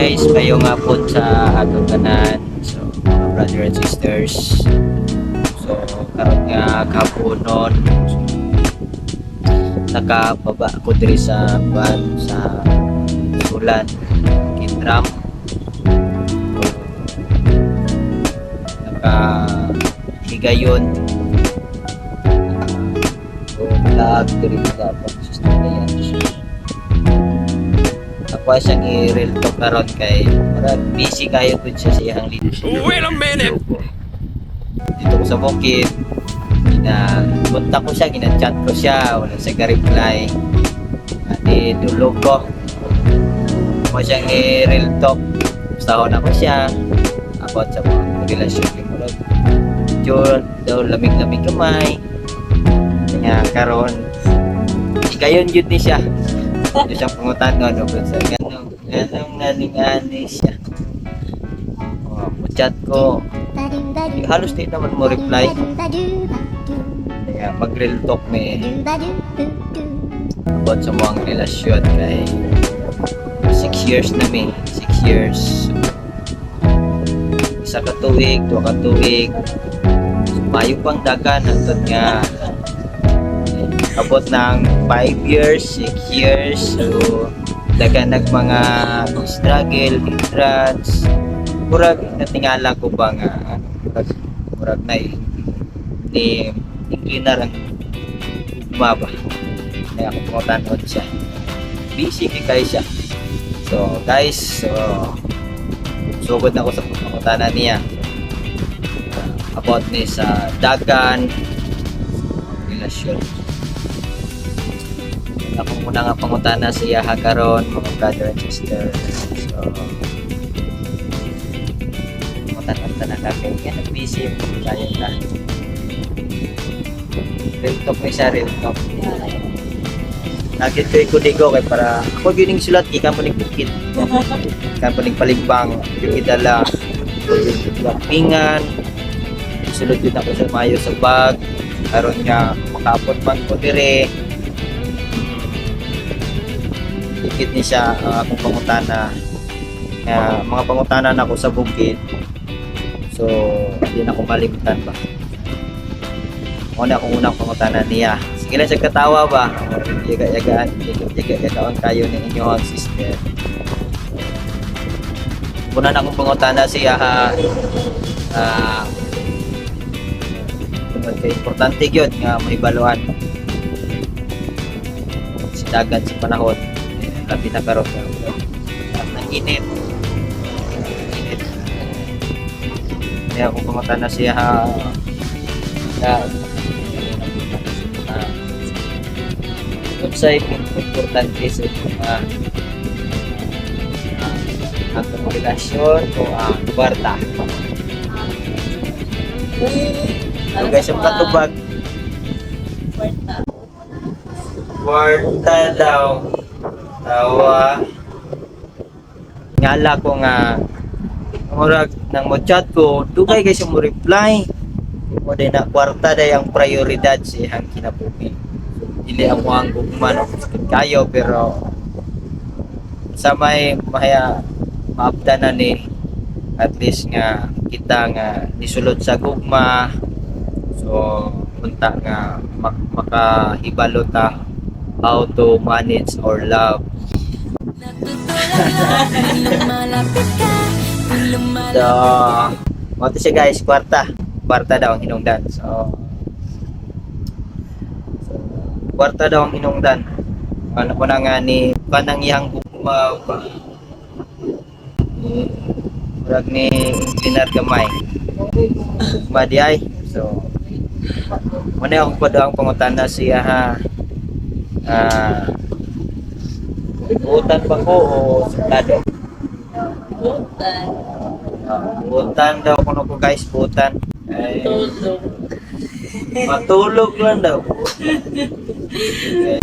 guys, kayo nga po sa atong tanan. So, mga brother and sisters. So, karon nga kapunon. Nakababa ko diri sa ban sa sulan Kitram. Higayon. So, lag diri sa pag-sustain yan. Ako ay siyang i-real talk karon kay para busy kayo po siya sa iyang leadership. Wait a minute! Dito ko sa bukid, punta ko siya, ginachat ko siya, wala siya ka-reply. Di tulog ko. Ako siyang i-real talk. Basta na ko siya about sa mga relasyon ko. Medyo daw lamig-lamig kamay. Kaya karon, ikayon yun ni siya. Ito siyang pangutan no, sa ganong naling-ani siya. Chat ko, halos di naman mo reply. Kaya mag-real talk me about sa mga relasyon kay 6 years na may 6 years. Isa ka tuig, 2 ka tuig. Mayo pang dagan hangtod nga abot ng 5 years, 6 years. So, dagan nag mga struggle, hindrance. Murag natingala ko ba nga murag na ni inclinar ang umaba. Kaya ako pumuntanod siya. Busy kay siya. So guys, sugod na ako sa pagpaputanan niya. About ni sa dagan relasyon. Ako muna nga pangutana siya karon mga brother and sister. So tanong na kami yan ang busy kaya na real talk may siya real talk nakit ko ikudigo kay para ako gining sulat ika mo ning bukid ika mo ning paligbang yung idala yung pingan sulod yun ako sa mayo sa bag karon nga makapot man ko dire dikit ni siya akong pangutana mga pangutana na ako sa bukid. So, hindi na ako malimutan ba. Una akong unang pangutanan niya. Sige lang siya katawa ba? Yaga-yagaon kayo ng inyong sister. Una na akong pangutanan siya importante yun nga may baluan. Dagan sa panahon. Labi na karoon. Ang init. Kaya kung pumunta na siya website importante sa ang relasyon o ang kwarta. So guys, yung katubag kwarta daw tawa ngala ko nga murag nang mo-chat ko, dugay guys yung mo-reply. O day na kwarta day ang prioridad siyang kinabuhi. Dili ako ang gugman kayo pero sa may mahaya maabda na ni at least nga kita nga nisulod sa gugma. So punta nga makahibalo ta how to manage our love. So, moto siya guys, kwarta daw ang hinungdan. So kwarta daw ang hinungdan. Ano ko na nga ni kanang iyang gugma ba? Murag ni inclinar gamay. Gugma di ay. So muna akong po daw ang pangutana siya ha. Butan ba ko o suplado? Butan daw kuno ko guys, butan. Ay, matulog lang daw. Okay.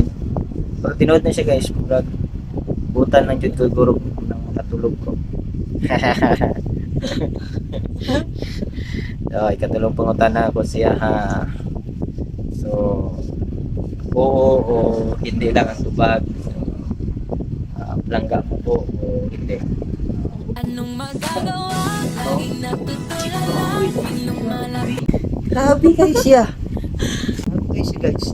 Pero tinood na siya guys, murag butan lang jud ko guro ng matulog ko. So, ikatulong pangutana ko siya ha. So, oo o hindi lang ang tubag. Langga mo po o hindi. Grabe guys siya. Grabe guys.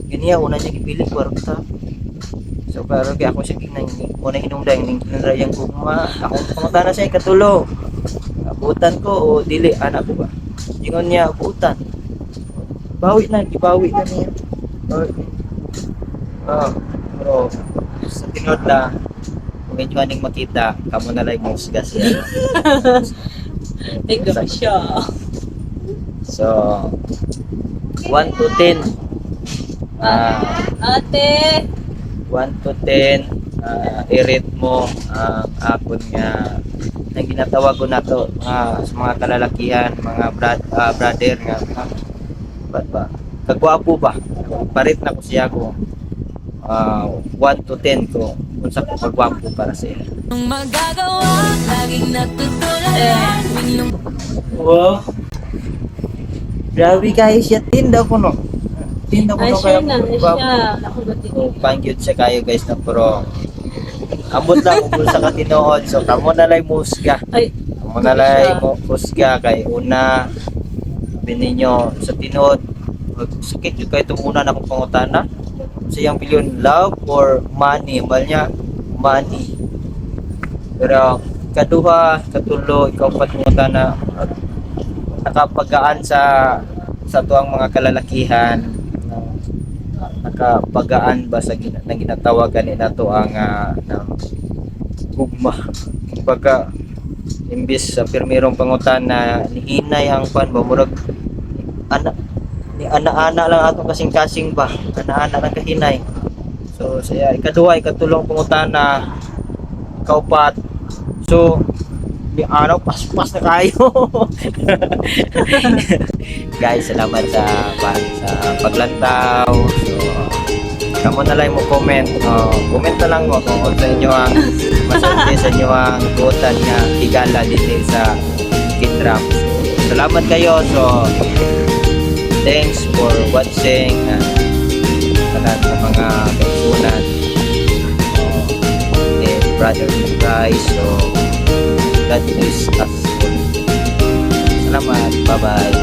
Ganyan, una niya gipili kwarta. So pero kaya ako siya ginang una hinungday ning kinrayang gugma. Ako pangutana siya katulo. Abutan ko o dili anak ko ba. Ingon niya abutan. Bawi na niya. Bawi. Pero sa tinod lang kung inyo aning makita, kamo na lang mo siya. Tignan siya. So 1 to 10. Ate! 1 to 10 i-rate mo ang akon nga nang ginatawag ko nato sa mga kalalakihan, mga brother nga ba kagwapo ba parit na ko siya ko 1 to 10 ko kung sa ko kagwapo para sa iya. Wow, grabe guys, siya tinda ko no. Tinda ko Ay, no siya kaya na. Siya. Ako gati. pangyud siya kayo guys na pero ambot lang kung sa katinood. So kamo na lay musga. Ay, Kamo na lay musga kay una bininyo sa tinod. Sakit yung kayo tumunan akong pangutana. Sa iyang pilyon, love or money? Ambal niya, money. Pero kaduha, katulo, ikaw pa pangutana nakapagaan sa tuang mga kalalakihan. Nakapagaan ba sa nang ginatawagan ni nato ang gugma. Kumbaga imbis sa pirmirong pangutan na nihinay ang pan ba murag ana lang atong kasing-kasing ba ana lang kahinay. So saya ikaduha ikatulong pangutan na kaupat. So di ano paspas na kayo. Guys, salamat sa paglantaw. So kamo na lang mo comment. Comment na lang mo kung sa inyo ang masabi sa inyo ang buotan nga higala dito sa Kitrap. So, salamat kayo. So thanks for watching sa mga kaisunan. Brother guys. So God bless us all. Salamat. Bye-bye.